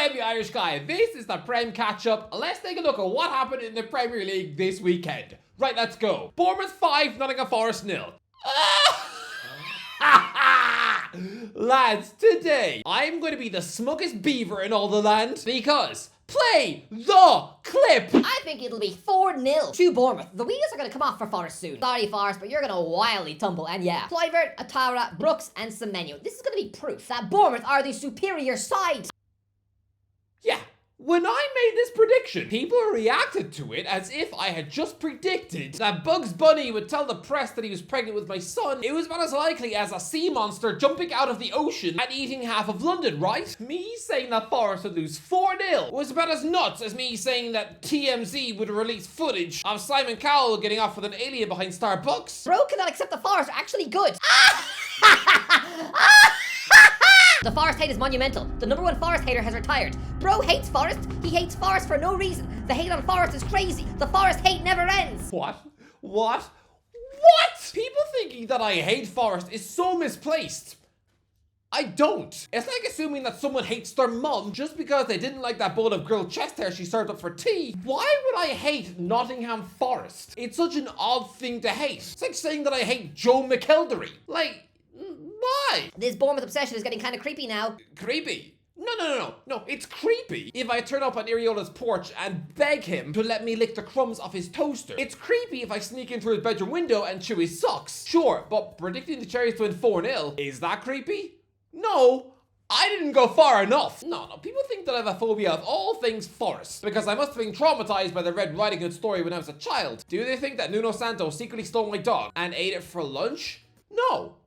I am the Irish guy. This is the Prem catch-up. Let's take a look at what happened in the Premier League this weekend. Right, let's go. Bournemouth 5, Nottingham Forest 0. Lads, today I'm going to be the smuggest beaver in all the land because play the clip. I think it'll be 4-0 to Bournemouth. The wheels are going to come off for Forest soon. Sorry, Forest, but you're going to wildly tumble. And yeah, Kluivert, Atara, Brooks, and Semenyo. This is going to be proof that Bournemouth are the superior side. Yeah. When I made this prediction, people reacted to it as if I had just predicted that Bugs Bunny would tell the press that he was pregnant with my son. It was about as likely as a sea monster jumping out of the ocean and eating half of London, right? Me saying that Forest would lose 4-0 was about as nuts as me saying that TMZ would release footage of Simon Cowell getting off with an alien behind Starbucks. Bro cannot accept the Forest are actually good. The Forest hate is monumental. The #1 Forest hater has retired. Bro hates Forest. He hates Forest for no reason. The hate on Forest is crazy. The Forest hate never ends. What? People thinking that I hate Forest is so misplaced. I don't. It's like assuming that someone hates their mum just because they didn't like that bowl of grilled chest hair she served up for tea. Why would I hate Nottingham Forest? It's such an odd thing to hate. It's like saying that I hate Joe McElderry. Like, why? This Bournemouth obsession is getting kind of creepy now. Creepy? No, it's creepy if I turn up on Iriola's porch and beg him to let me lick the crumbs off his toaster. It's creepy if I sneak in through his bedroom window and chew his socks. Sure, but predicting the Cherries to win 4-0, is that creepy? No, I didn't go far enough. No, people think that I have a phobia of all things Forest because I must have been traumatized by the Red Riding Hood story when I was a child. Do they think that Nuno Santos secretly stole my dog and ate it for lunch? No.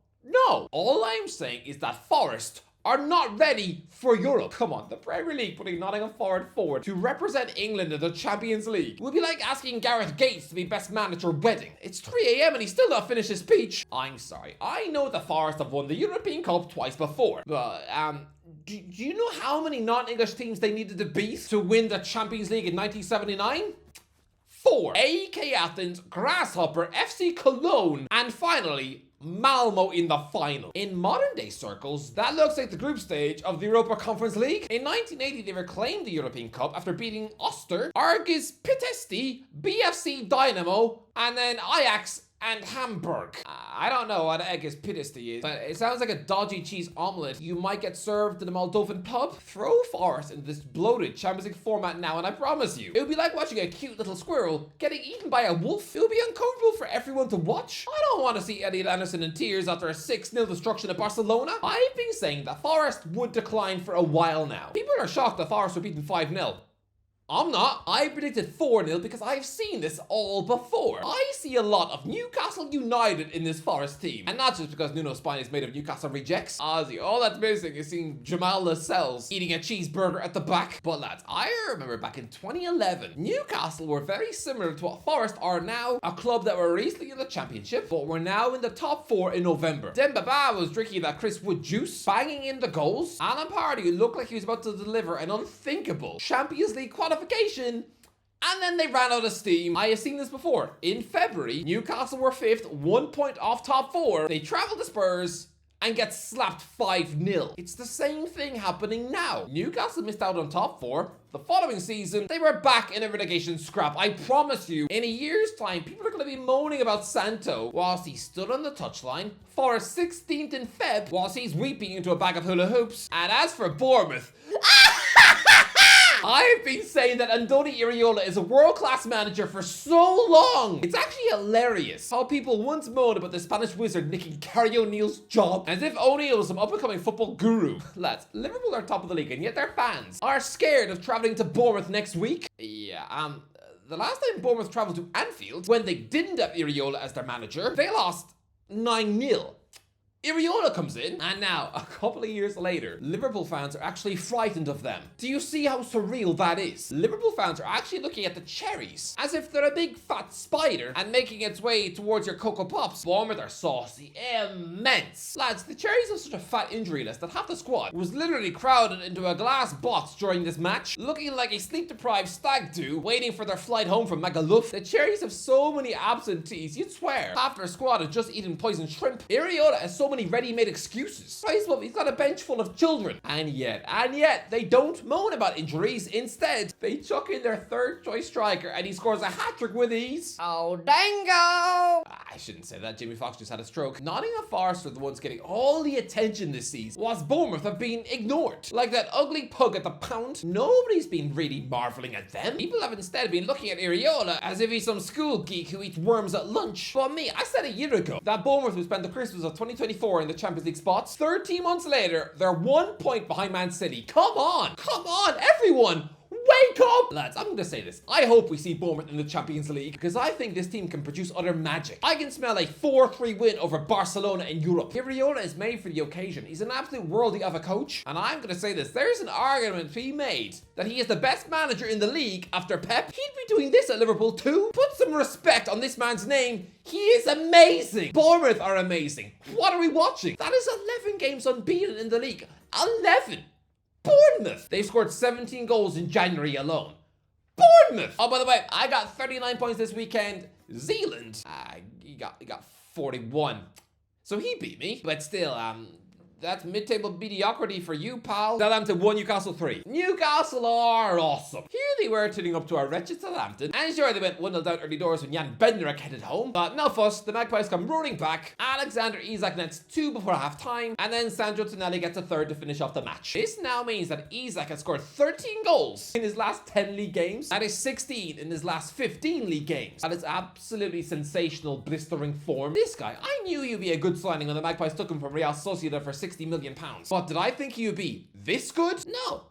All I'm saying is that Forest are not ready for Europe. Come on, the Premier League putting Nottingham forward to represent England in the Champions League would be like asking Gareth Gates to be best man at your wedding. It's 3 a.m. and he's still not finished his speech. I'm sorry, I know the Forest have won the European Cup twice before, but do you know how many non-English teams they needed to beat to win the Champions League in 1979? 4. AEK Athens, Grasshopper, FC Cologne, and finally Malmo in the final. In modern day circles, that looks like the group stage of the Europa Conference League. In 1980, they reclaimed the European Cup after beating Oster, Argis Pitești, BFC Dynamo, and then Ajax and Hamburg. I don't know what Argis Pitești is, but it sounds like a dodgy cheese omelette you might get served in a Moldovan pub. Throw Forest into this bloated Champions League format now, and I promise you, it would be like watching a cute little squirrel getting eaten by a wolf. It would be uncomfortable for everyone to watch. I don't want to see Elliot Anderson in tears after a 6-0 destruction at Barcelona. I've been saying that Forest would decline for a while now. People are shocked that Forest were beaten 5-0. I'm not. I predicted 4-0 because I've seen this all before. I see a lot of Newcastle United in this Forest team. And not just because Nuno's spine is made of Newcastle rejects. Ozzy, all that's missing is seeing Jamal Lascelles eating a cheeseburger at the back. But lads, I remember back in 2011, Newcastle were very similar to what Forest are now. A club that were recently in the Championship, but were now in the top 4 in November. Dembaba was drinking that Chris Wood juice, banging in the goals. Alan Pardew looked like he was about to deliver an unthinkable Champions League qualification, and then they ran out of steam. I have seen this before. In February, Newcastle were 5th, 1 point off top 4. They traveled to Spurs and get slapped 5-0. It's the same thing happening now. Newcastle missed out on top 4. The following season, they were back in a relegation scrap. I promise you, in a year's time, people are going to be moaning about Santo whilst he stood on the touchline for a 16th in Feb whilst he's weeping into a bag of hula hoops. And as for Bournemouth, I've been saying that Andoni Iraola is a world-class manager for so long. It's actually hilarious how people once moaned about the Spanish wizard nicking Gary O'Neill's job as if O'Neill was some up-and-coming football guru. Lads, Liverpool are top of the league and yet their fans are scared of travelling to Bournemouth next week. Yeah, the last time Bournemouth travelled to Anfield, when they didn't have Iraola as their manager, they lost 9-0. Iraola comes in, and now, a couple of years later, Liverpool fans are actually frightened of them. Do you see how surreal that is? Liverpool fans are actually looking at the Cherries as if they're a big fat spider and making its way towards your Cocoa Pops. Bournemouth are saucy, immense. Lads, the Cherries have such a fat injury list that half the squad was literally crowded into a glass box during this match, looking like a sleep-deprived stag do waiting for their flight home from Magaluf. The Cherries have so many absentees, you'd swear half their squad had just eaten poisoned shrimp. Iraola is so so many ready-made excuses. Christ, well, he's got a bench full of children. And yet, they don't moan about injuries. Instead, they chuck in their third choice striker and he scores a hat-trick with ease. Oh, dango! I shouldn't say that. Jamie Foxx just had a stroke. Nottingham Forest are the ones getting all the attention this season, whilst Bournemouth have been ignored. Like that ugly pug at the Pound, nobody's been really marveling at them. People have instead been looking at Iriola as if he's some school geek who eats worms at lunch. But me, I said a year ago that Bournemouth would spend the Christmas of 2024 in the Champions League spots. 13 months later, they're 1 point behind Man City. Come on, everyone! Wake up! Lads, I'm going to say this. I hope we see Bournemouth in the Champions League because I think this team can produce utter magic. I can smell a 4-3 win over Barcelona in Europe. Iriola is made for the occasion. He's an absolute worldie of a coach. And I'm going to say this. There's an argument to be made that he is the best manager in the league after Pep. He'd be doing this at Liverpool too. Put some respect on this man's name. He is amazing. Bournemouth are amazing. What are we watching? That is 11 games unbeaten in the league. 11! Bournemouth! They've scored 17 goals in January alone. Bournemouth! Oh, by the way, I got 39 points this weekend. Zealand, he got 41. So he beat me. But still, that's mid-table mediocrity for you, pal. Southampton 1, Newcastle 3. Newcastle are awesome. Here they were turning up to our wretched Southampton. And sure, they went 1-0 down early doors when Jan Bednarek headed home. But no fuss, the Magpies come roaring back. Alexander Isak nets 2 before half-time. And then Sandro Tonelli gets a third to finish off the match. This now means that Isak has scored 13 goals in his last 10 league games. That is 16 in his last 15 league games. That is absolutely sensational, blistering form. This guy, I knew he'd be a good signing when the Magpies took him from Real Sociedad for £60 million. But did I think he would be this good? No.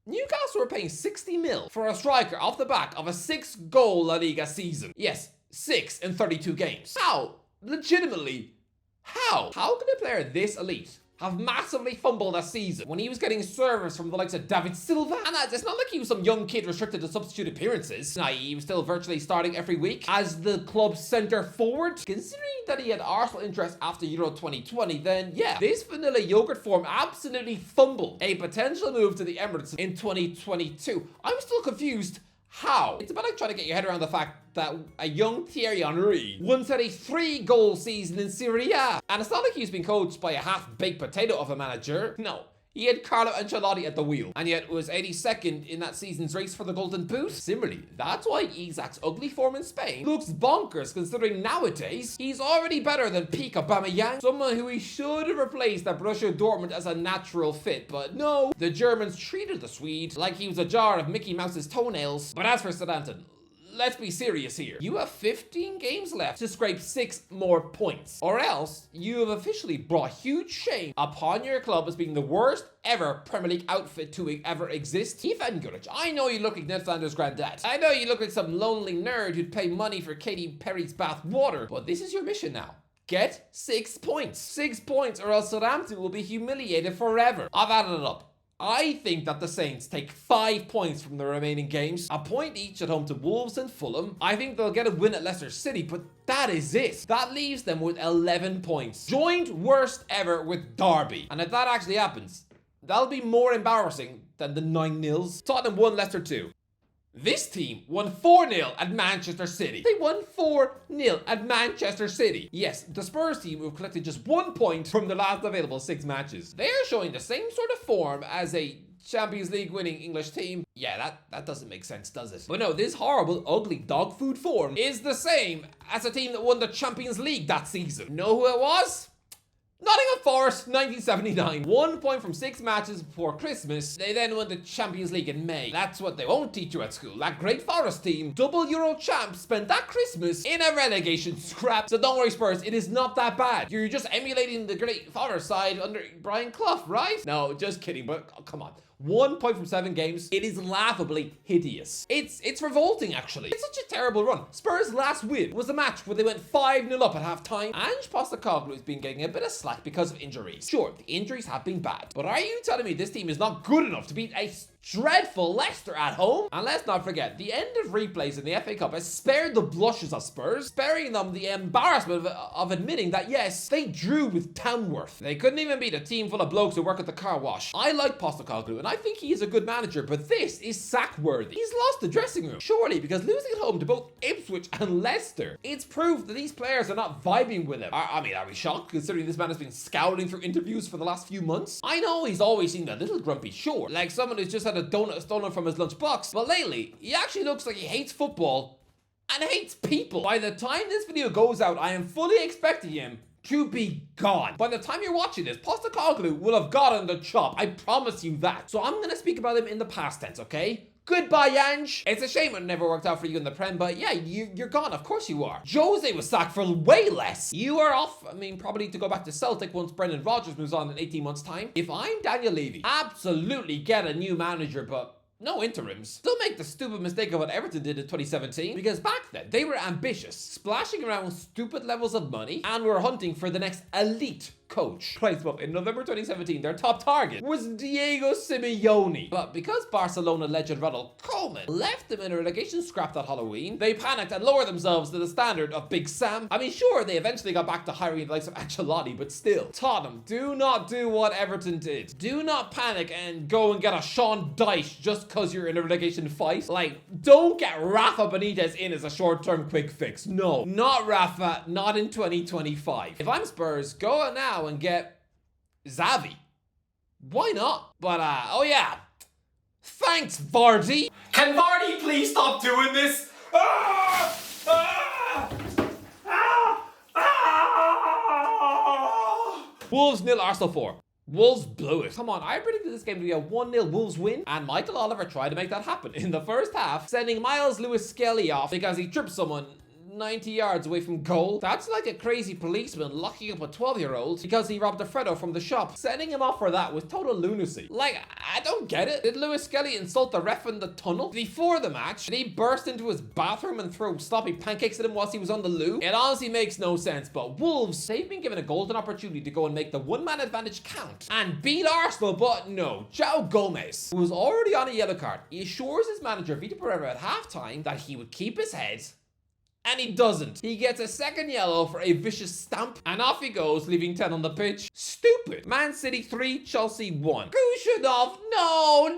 Newcastle were paying 60 mil for a striker off the back of a 6-goal La Liga season. Yes, 6 in 32 games. How? Legitimately, how? How can a player this elite have massively fumbled a season when he was getting service from the likes of David Silva? And it's not like he was some young kid restricted to substitute appearances. No, he was still virtually starting every week as the club's centre forward. Considering that he had Arsenal interest after Euro 2020, then yeah, this vanilla yogurt form absolutely fumbled a potential move to the Emirates in 2022. I'm still confused. How? It's about like trying to get your head around the fact that a young Thierry Henry once had a 3-goal season in Serie A. And it's not like he's been coached by a half-baked potato of a manager. No. He had Carlo Ancelotti at the wheel, and yet was 82nd in that season's race for the Golden Boot. Similarly, that's why Isak's ugly form in Spain looks bonkers, considering nowadays he's already better than peak Aubameyang, someone who he should have replaced at Borussia Dortmund as a natural fit. But no, the Germans treated the Swede like he was a jar of Mickey Mouse's toenails. But as for Southampton, let's be serious here. You have 15 games left to scrape 6 more points, or else you have officially brought huge shame upon your club as being the worst ever Premier League outfit to ever exist. Stefan Guric, I know you look like Ned Flanders' granddad. I know you look like some lonely nerd who'd pay money for Katy Perry's bath water, but this is your mission now. Get 6 points. 6 points, or else Southampton will be humiliated forever. I've added it up. I think that the Saints take 5 points from the remaining games, a point each at home to Wolves and Fulham. I think they'll get a win at Leicester City, but that is it. That leaves them with 11 points. Joint worst ever with Derby. And if that actually happens, that'll be more embarrassing than the 9-0s. Tottenham won, Leicester 2. This team won 4-0 at Manchester City. They won 4-0 at Manchester City. Yes, the Spurs team who have collected just 1 point from the last available 6 matches. They're showing the same sort of form as a Champions League winning English team. Yeah, that doesn't make sense, does it? But no, this horrible, ugly dog food form is the same as a team that won the Champions League that season. Know who it was? Nottingham Forest, 1979. 1 point from 6 matches before Christmas. They then won the Champions League in May. That's what they won't teach you at school. That great Forest team, double Euro champs, spent that Christmas in a relegation scrap. So don't worry, Spurs, it is not that bad. You're just emulating the great Forest side under Brian Clough, right? No, just kidding, but oh, come on. 1 point from 7 games. It is laughably hideous. It's revolting, actually. It's such a terrible run. Spurs' last win was a match where they went 5-0 up at half-time. Ange Postecoglou has been getting a bit of slack because of injuries. Sure, the injuries have been bad, but are you telling me this team is not good enough to beat a Dreadful Leicester at home. And let's not forget, the end of replays in the FA Cup has spared the blushes of Spurs, sparing them the embarrassment of admitting that yes, they drew with Tamworth. They couldn't even beat a team full of blokes who work at the car wash. I like Postecoglou and I think he is a good manager, but this is sack-worthy. He's lost the dressing room, surely, because losing at home to both Ipswich and Leicester, it's proof that these players are not vibing with him. I mean, are we shocked considering this man has been scouting through interviews for the last few months? I know he's always seemed a little grumpy, sure, like someone who's just had a donut stolen from his lunchbox, but lately, he actually looks like he hates football and hates people. By the time this video goes out, I am fully expecting him to be gone. By the time you're watching this, Postecoglou will have gotten the chop. I promise you that. So I'm going to speak about him in the past tense, okay? Goodbye, Ange. It's a shame it never worked out for you in the Prem, but yeah, you're gone. Of course you are. Jose was sacked for way less. You are off. I mean, probably to go back to Celtic once Brendan Rodgers moves on in 18 months' time. If I'm Daniel Levy, absolutely get a new manager, but no interims. Still make the stupid mistake of what Everton did in 2017, because back then they were ambitious, splashing around stupid levels of money, and were hunting for the next elite coach. Twice up in November 2017, their top target was Diego Simeone. But because Barcelona legend Ronald Koeman left them in a relegation scrap that Halloween, they panicked and lowered themselves to the standard of Big Sam. I mean, sure, they eventually got back to hiring the likes of Ancelotti, but still. Tottenham, do not do what Everton did. Do not panic and go and get a Sean Dyche just because you're in a relegation fight. Like, don't get Rafa Benitez in as a short-term quick fix. No, not Rafa, not in 2025. If I'm Spurs, go out now and get Xavi. Why not? But, oh yeah. Thanks, Vardy. Can Vardy please stop doing this? Wolves 0, Arsenal 4. Wolves blew it. Come on, I predicted this game to be a 1-0 Wolves win, and Michael Oliver tried to make that happen in the first half, sending Miles Lewis-Skelly off because he tripped someone 90 yards away from goal. That's like a crazy policeman locking up a 12-year-old because he robbed a Freddo from the shop. Sending him off for that was total lunacy. Like, I don't get it. Did Lewis Skelly insult the ref in the tunnel? Before the match, did he burst into his bathroom and throw sloppy pancakes at him whilst he was on the loo? It honestly makes no sense, but Wolves, they've been given a golden opportunity to go and make the one-man advantage count and beat Arsenal, but no. João Gomez, who was already on a yellow card, he assures his manager Vitor Pereira at halftime that he would keep his head. And he doesn't. He gets a second yellow for a vicious stamp, and off he goes, leaving 10 on the pitch. Stupid. Man City 3, Chelsea 1. Kushadov, no.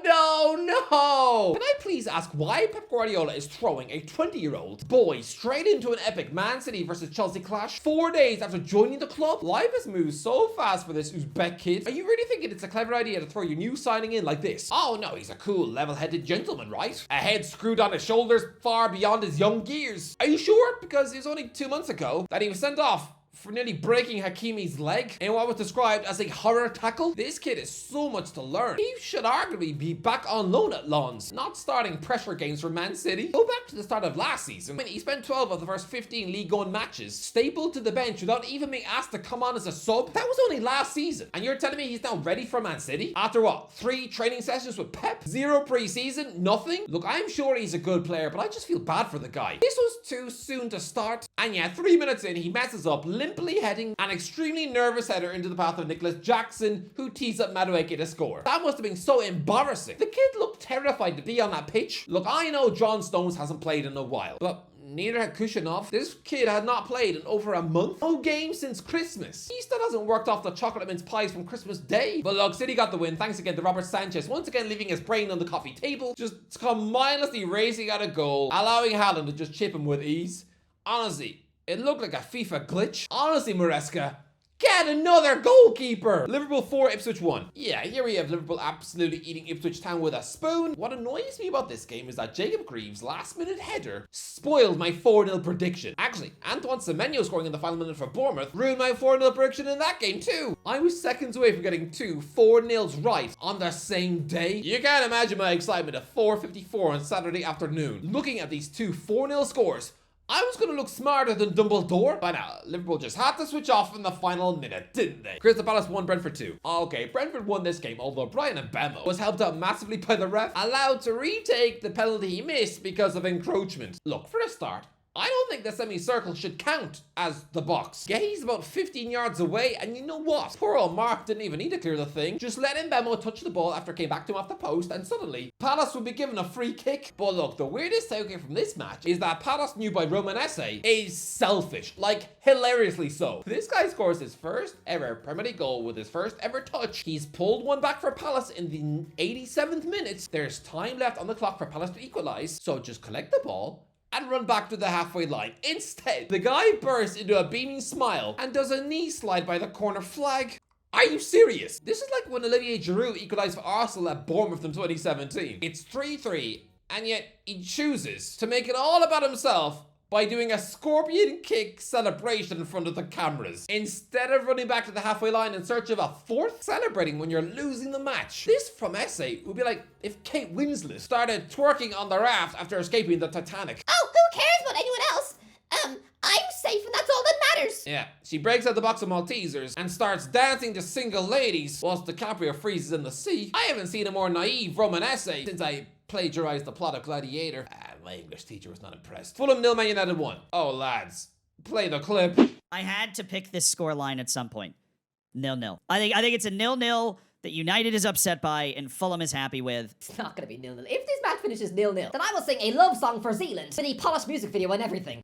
Can I please ask why Pep Guardiola is throwing a 20-year-old boy straight into an epic Man City versus Chelsea clash 4 days after joining the club? Life has moved so fast for this Uzbek kid. Are you really thinking it's a clever idea to throw your new signing in like this? Oh no, he's a cool, level-headed gentleman, right? A head screwed on his shoulders far beyond his young gears. Are you sure? Because it was only 2 months ago that he was sent off for nearly breaking Hakimi's leg in what was described as a horror tackle. This kid has so much to learn. He should arguably be back on loan at Lens, not starting pressure games for Man City. Go back to the start of last season when he spent 12 of the first 15 League One matches stapled to the bench without even being asked to come on as a sub. That was only last season, and you're telling me he's now ready for Man City? After what, 3 training sessions with Pep? 0 pre-season? Nothing? Look, I'm sure he's a good player, but I just feel bad for the guy. This was too soon to start, and yeah, 3 minutes in, he messes up, limply heading an extremely nervous header into the path of Nicholas Jackson, who tees up Madueke to score. That must have been so embarrassing. The kid looked terrified to be on that pitch. Look, I know John Stones hasn't played in a while, but neither had Kushanov. This kid had not played in over a month. No game since Christmas. He still hasn't worked off the chocolate mince pies from Christmas Day. But look, City got the win thanks again to Robert Sanchez, once again leaving his brain on the coffee table, just come mindlessly racing at a goal, allowing Haaland to just chip him with ease. Honestly, it looked like a FIFA glitch. Honestly, Maresca, get another goalkeeper! Liverpool 4, Ipswich 1. Yeah, here we have Liverpool absolutely eating Ipswich Town with a spoon. What annoys me about this game is that Jacob Greaves' last-minute header spoiled my 4-0 prediction. Actually, Antoine Semenyo scoring in the final minute for Bournemouth ruined my 4-0 prediction in that game too. I was seconds away from getting 2 4-0s right on the same day. You can't imagine my excitement at 4:54 on Saturday afternoon. Looking at these 2 4-0 scores, I was going to look smarter than Dumbledore. But now, Liverpool just had to switch off in the final minute, didn't they? Crystal Palace 1, Brentford 2. Okay, Brentford won this game, although Brian Mbemo was helped out massively by the ref, allowed to retake the penalty he missed because of encroachment. Look, for a start, I don't think the semicircle should count as the box. Gay's about 15 yards away, and you know what? Poor old Mark didn't even need to clear the thing. Just let Mbemo touch the ball after it came back to him off the post, and suddenly Palace would be given a free kick. But look, the weirdest takeaway from this match is that Palace, new by Roman Esse, is selfish, like hilariously so. This guy scores his first ever Premier League goal with his first ever touch. He's pulled one back for Palace in the 87th minute. There's time left on the clock for Palace to equalise, so just collect the ball and run back to the halfway line. Instead, the guy bursts into a beaming smile and does a knee slide by the corner flag. Are you serious? This is like when Olivier Giroud equalised for Arsenal at Bournemouth in 2017. It's 3-3, and yet he chooses to make it all about himself by doing a scorpion kick celebration in front of the cameras, instead of running back to the halfway line in search of a fourth, celebrating when you're losing the match. This from Esse would be like if Kate Winslet started twerking on the raft after escaping the Titanic. Oh, who cares about anyone else? I'm safe and that's all that matters. Yeah, she breaks out the box of Maltesers and starts dancing to single ladies whilst DiCaprio freezes in the sea. I haven't seen a more naive Roman Esse since I plagiarized the plot of Gladiator. My English teacher was not impressed. Fulham 0, Man United 1. Oh, lads, play the clip. I had to pick this scoreline at some point. 0-0. I think it's a 0-0 that United is upset by and Fulham is happy with. It's not gonna be 0-0. If this match finishes 0-0, then I will sing a love song for Zealand with a polished music video and everything.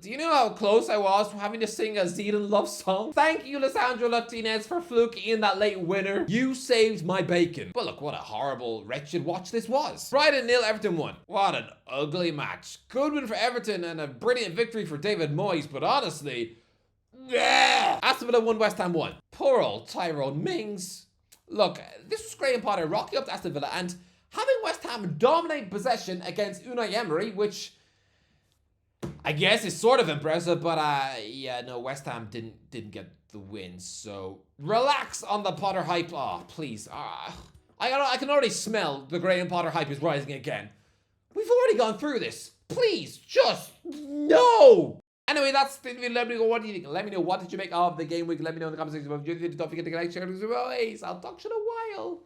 Do you know how close I was from having to sing a Zealand love song? Thank you, Lisandro Martinez, for fluking in that late winner. You saved my bacon. But look, what a horrible, wretched watch this was. Brighton 0, Everton 1. What an ugly match. Good win for Everton and a brilliant victory for David Moyes, but honestly, yeah. Aston Villa 1, West Ham 1. Poor old Tyrone Mings. Look, this was Graham Potter rocking up to Aston Villa and having West Ham dominate possession against Unai Emery, which I guess is sort of impressive, but yeah, no, West Ham didn't get the win, so relax on the Potter hype. Oh, please. I can already smell the Graham Potter hype is rising again. We've already gone through this. Please, just no. Anyway, that's the video. Let me know what do you think. Let me know what did you make of the game week. Let me know in the comment section. Don't forget to like, share, and subscribe. I'll talk to you in a while.